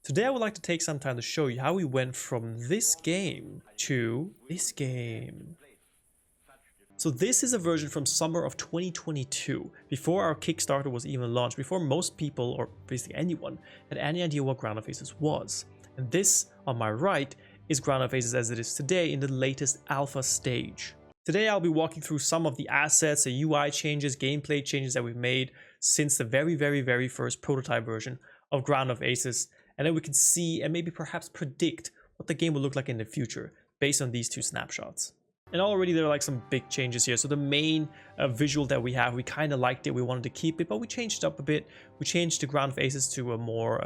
Today I would like to take some time to show you how we went from this game to this game. So this is a version from summer of 2022, before our Kickstarter was even launched, before most people, or basically anyone, had any idea what Ground of Aces was. And this, on my right, is Ground of Aces as it is today in the latest alpha stage. Today I'll be walking through some of the assets, the UI changes, gameplay changes that we've made since the very first prototype version of Ground of Aces, and then we can see and maybe perhaps predict what the game will look like in the future based on these two snapshots. And already there are like some big changes here. So the main visual that we have, we kind of liked it, we wanted to keep it, but we changed it up a bit. We changed the Ground of Aces to a more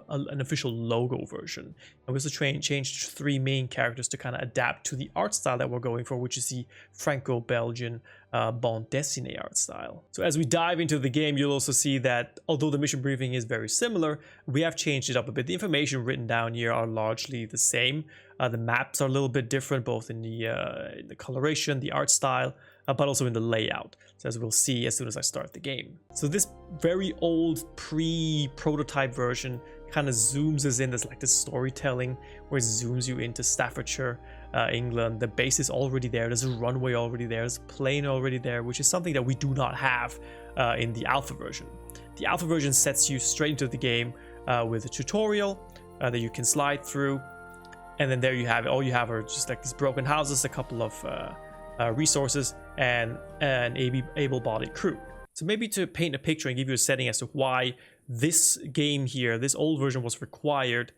an official logo version, and we also changed three main characters to kind of adapt to the art style that we're going for, which is the Franco-Belgian bande dessinée art style. So as we dive into the game, you'll also see that although the mission briefing is very similar, we have changed it up a bit. The information written down here are largely the same. The maps are a little bit different, both in the coloration, the art style, but also in the layout, so as we'll see as soon as I start the game. So this very old pre-prototype version kind of zooms us in. There's like this storytelling where it zooms you into Staffordshire, England. The base is already there, there's a runway already there, there's a plane already there, which is something that we do not have in the alpha version. The alpha version sets you straight into the game with a tutorial that you can slide through. And then there you have it. All you have are just like these broken houses, a couple of resources, and an able-bodied crew. So maybe to paint a picture and give you a setting as to why this game here, this old version, was required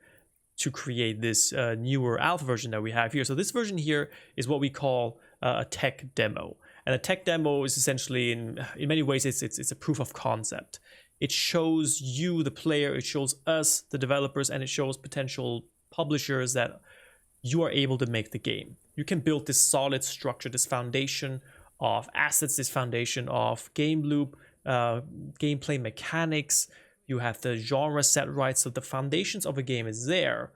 to create this newer alpha version that we have here. So this version here is what we call a tech demo. And a tech demo is essentially, in many ways, it's a proof of concept. It shows you, the player, it shows us, the developers, and it shows potential publishers that you are able to make the game. You can build this solid structure, this foundation of assets, this foundation of game loop, gameplay mechanics. You have the genre set right, so the foundations of a game is there.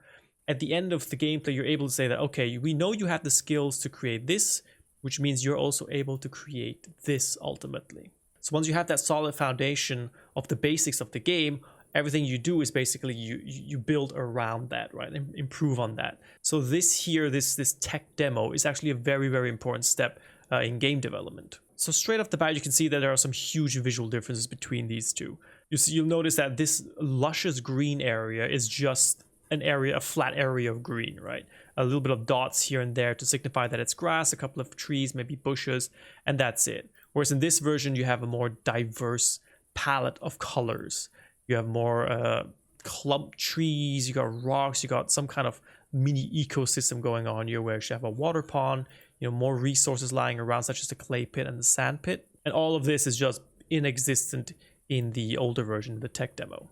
At the end of the gameplay, you're able to say that, okay, we know you have the skills to create this, which means you're also able to create this ultimately. So once you have that solid foundation of the basics of the game, everything you do is basically you build around that, right, and improve on that. So this here, this tech demo is actually a very important step in game development. So straight off the bat, you can see that there are some huge visual differences between these two. You'll notice that this luscious green area is just an area, a flat area of green, right? A little bit of dots here and there to signify that it's grass, a couple of trees, maybe bushes, and that's it. Whereas in this version, you have a more diverse palette of colors. You have more clump trees, you got rocks, you got some kind of mini ecosystem going on here where you have a water pond, more resources lying around, such as the clay pit and the sand pit. And all of this is just inexistent in the older version, the tech demo.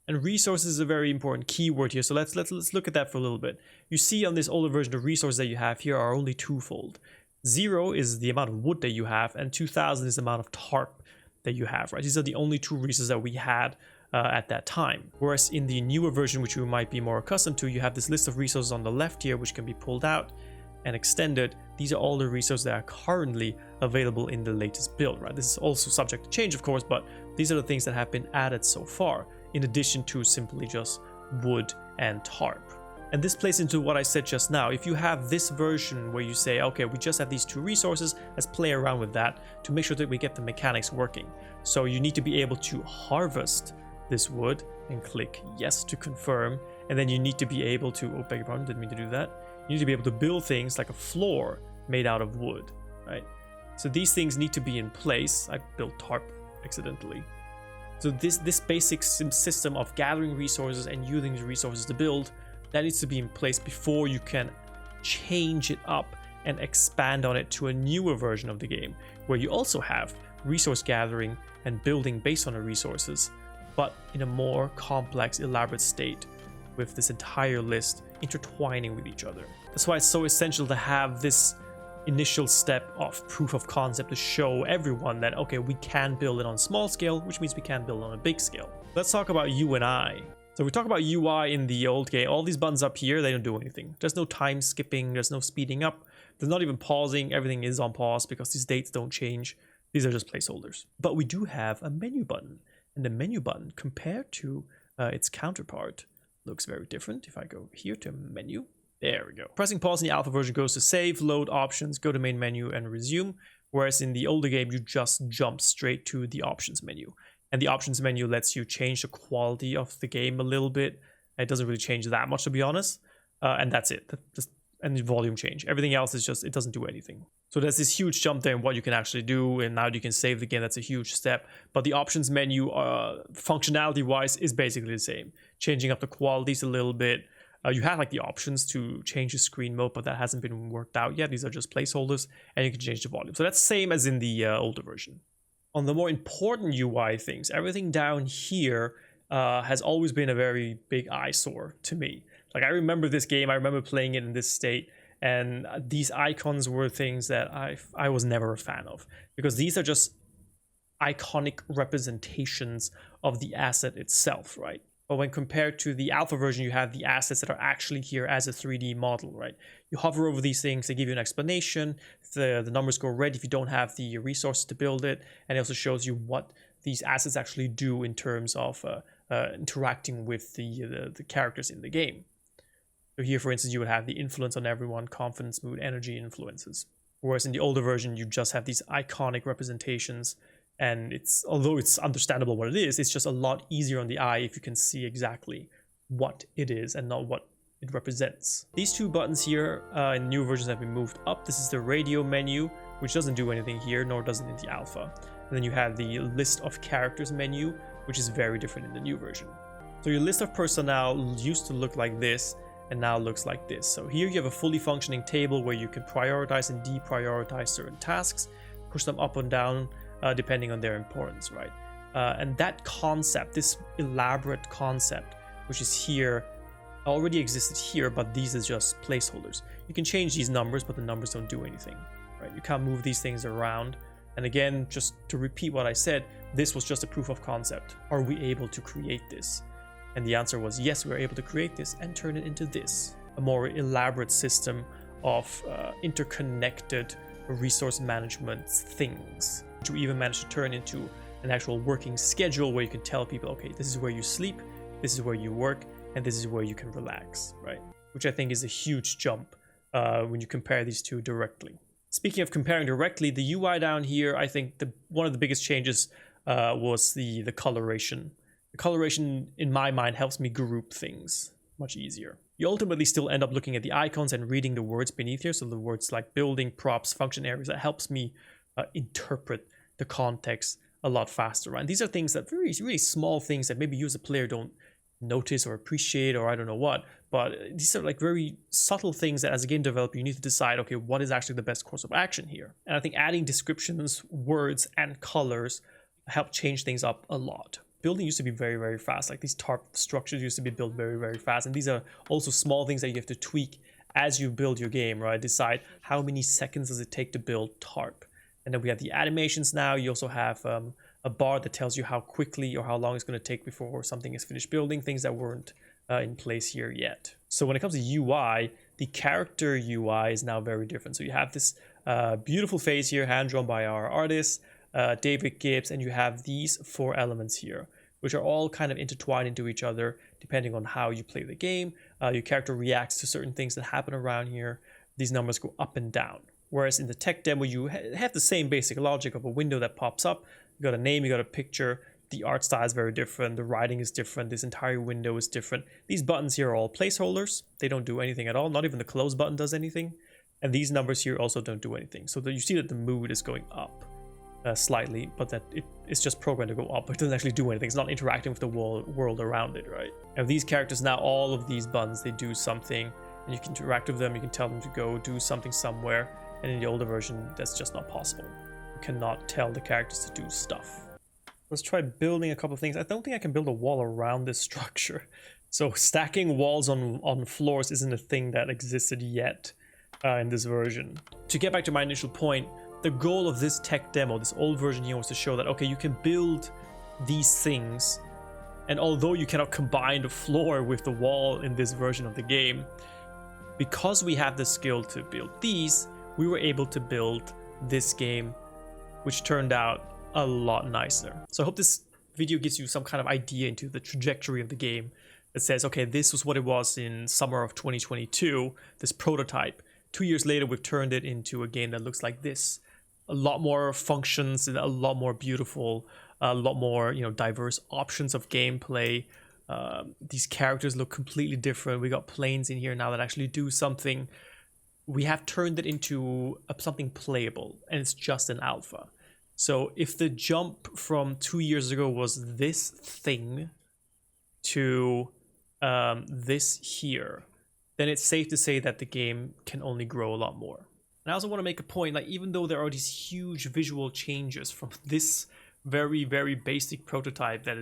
And resources is a very important keyword here, so let's look at that for a little bit. You see on this older version, the resources that you have here are only twofold. 0 is the amount of wood that you have, and 2000 is the amount of tarp that you have, right? These are the only two resources that we had at that time. Whereas in the newer version, which you might be more accustomed to, you have this list of resources on the left here, which can be pulled out and extended. These are all the resources that are currently available in the latest build, right? This is also subject to change, of course, but these are the things that have been added so far, in addition to simply just wood and tarp. And this plays into what I said just now. If you have this version where you say, okay, we just have these two resources, let's play around with that to make sure that we get the mechanics working. So you need to be able to harvest this wood and click yes to confirm. And then you need to be able to, oh, beg your pardon, didn't mean to do that. You need to be able to build things like a floor made out of wood, right? So these things need to be in place. I built tarp accidentally. So this basic system of gathering resources and using these resources to build, that needs to be in place before you can change it up and expand on it to a newer version of the game, where you also have resource gathering and building based on the resources, but in a more complex, elaborate state, with this entire list intertwining with each other. That's why it's so essential to have this initial step of proof of concept to show everyone that, okay, we can build it on small scale, which means we can build on a big scale. Let's talk about UI. So we talk about UI in the old game. All these buttons up here, they don't do anything. There's no time skipping, there's no speeding up, there's not even pausing. Everything is on pause because these dates don't change. These are just placeholders. But we do have a menu button, and the menu button, compared to its counterpart, Looks very different. If I go here to menu, there we go. Pressing pause in the alpha version goes to save, load options, go to main menu and resume. Whereas in the older game, you just jump straight to the options menu. And the options menu lets you change the quality of the game a little bit. It doesn't really change that much, to be honest. And that's it. And the volume change. Everything else is just, it doesn't do anything. So there's this huge jump there in what you can actually do, and now you can save the game. That's a huge step. But the options menu, functionality-wise, is basically the same. Changing up the qualities a little bit. You have like the options to change the screen mode, but that hasn't been worked out yet. These are just placeholders, and you can change the volume. So that's same as in the older version. On the more important UI things, everything down here has always been a very big eyesore to me. Like, I remember this game, I remember playing it in this state, and these icons were things that I was never a fan of, because these are just iconic representations of the asset itself, right? But when compared to the alpha version, you have the assets that are actually here as a 3D model, right? You hover over these things, they give you an explanation, the numbers go red if you don't have the resources to build it, and it also shows you what these assets actually do in terms of interacting with the characters in the game. So here, for instance, you would have the influence on everyone, confidence, mood, energy, influences. Whereas in the older version, you just have these iconic representations, and although it's understandable what it is, it's just a lot easier on the eye if you can see exactly what it is and not what it represents. These two buttons here in new versions have been moved up. This is the radio menu, which doesn't do anything here, nor does it in the alpha. And then you have the list of characters menu, which is very different in the new version. So your list of personnel used to look like this, and now looks like this. So here you have a fully functioning table where you can prioritize and deprioritize certain tasks, push them up and down depending on their importance, right? And that concept, this elaborate concept, which is here, already existed here, but these are just placeholders. You can change these numbers, but the numbers don't do anything, right? You can't move these things around. And again, just to repeat what I said, this was just a proof of concept. Are we able to create this? And the answer was yes, we were able to create this and turn it into this, a more elaborate system of interconnected resource management things, which we even managed to turn into an actual working schedule where you can tell people, okay, this is where you sleep, this is where you work, and this is where you can relax, right? Which I think is a huge jump when you compare these two directly. Speaking of comparing directly, the UI down here, I think one of the biggest changes was the coloration. The coloration, in my mind, helps me group things much easier. You ultimately still end up looking at the icons and reading the words beneath here. So the words like building, props, function areas, that helps me interpret the context a lot faster, right? And these are things that really small things that maybe you as a player don't notice or appreciate, or I don't know what, but these are like very subtle things that as a game developer, you need to decide, okay, what is actually the best course of action here? And I think adding descriptions, words, and colors help change things up a lot. Building used to be very, very fast. Like these tarp structures used to be built very, very fast. And these are also small things that you have to tweak as you build your game, right? Decide how many seconds does it take to build tarp. And then we have the animations now. You also have a bar that tells you how quickly or how long it's going to take before something is finished building, things that weren't in place here yet. So when it comes to UI, the character UI is now very different. So you have this beautiful face here, hand-drawn by our artist, David Gibbs, and you have these 4 elements here, which are all kind of intertwined into each other depending on how you play the game. Your character reacts to certain things that happen around here. These numbers go up and down. Whereas in the tech demo, you have the same basic logic of a window that pops up. You got a name, you got a picture. The art style is very different. The writing is different. This entire window is different. These buttons here are all placeholders. They don't do anything at all. Not even the close button does anything. And these numbers here also don't do anything. So that you see that the mood is going up slightly, but that it's just programmed to go up. It doesn't actually do anything. It's not interacting with the world around it, right? And these characters now, all of these buttons, they do something, and you can interact with them. You can tell them to go do something somewhere. And in the older version, that's just not possible. You cannot tell the characters to do stuff. Let's try building a couple of things. I don't think I can build a wall around this structure. So stacking walls on floors isn't a thing that existed yet in this version. To get back to my initial point, the goal of this tech demo, this old version here, was to show that, okay, you can build these things, and although you cannot combine the floor with the wall in this version of the game, because we have the skill to build these, we were able to build this game, which turned out a lot nicer. So I hope this video gives you some kind of idea into the trajectory of the game, It says, okay, this was what it was in summer of 2022, this prototype. 2 years later, we've turned it into a game that looks like this. A lot more functions, a lot more beautiful, a lot more, diverse options of gameplay. These characters look completely different. We got planes in here now that actually do something. We have turned it into something playable, and it's just an alpha. So if the jump from 2 years ago was this thing to this here, then it's safe to say that the game can only grow a lot more. And I also want to make a point, like, even though there are these huge visual changes from this very, very basic prototype that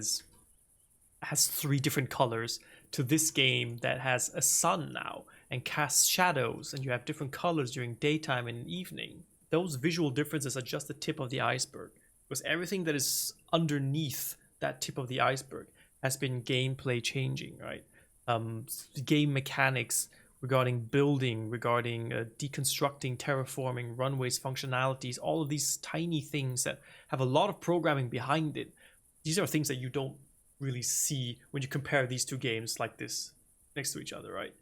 has 3 different colors to this game that has a sun now and casts shadows, and you have different colors during daytime and evening, those visual differences are just the tip of the iceberg, because everything that is underneath that tip of the iceberg has been gameplay changing, right? Game mechanics regarding building, regarding deconstructing, terraforming, runways, functionalities, all of these tiny things that have a lot of programming behind it. These are things that you don't really see when you compare these 2 games like this next to each other, right?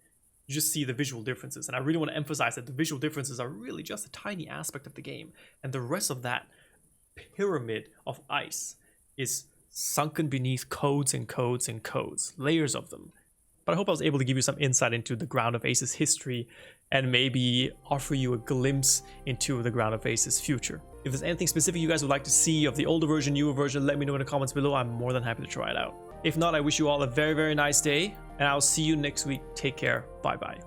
You just see the visual differences. And I really want to emphasize that the visual differences are really just a tiny aspect of the game. And the rest of that pyramid of ice is sunken beneath codes and codes and codes, layers of them. But I hope I was able to give you some insight into the Ground of Aces history and maybe offer you a glimpse into the Ground of Aces future. If there's anything specific you guys would like to see of the older version, newer version, let me know in the comments below. I'm more than happy to try it out. If not, I wish you all a very, very nice day, and I'll see you next week. Take care. Bye-bye.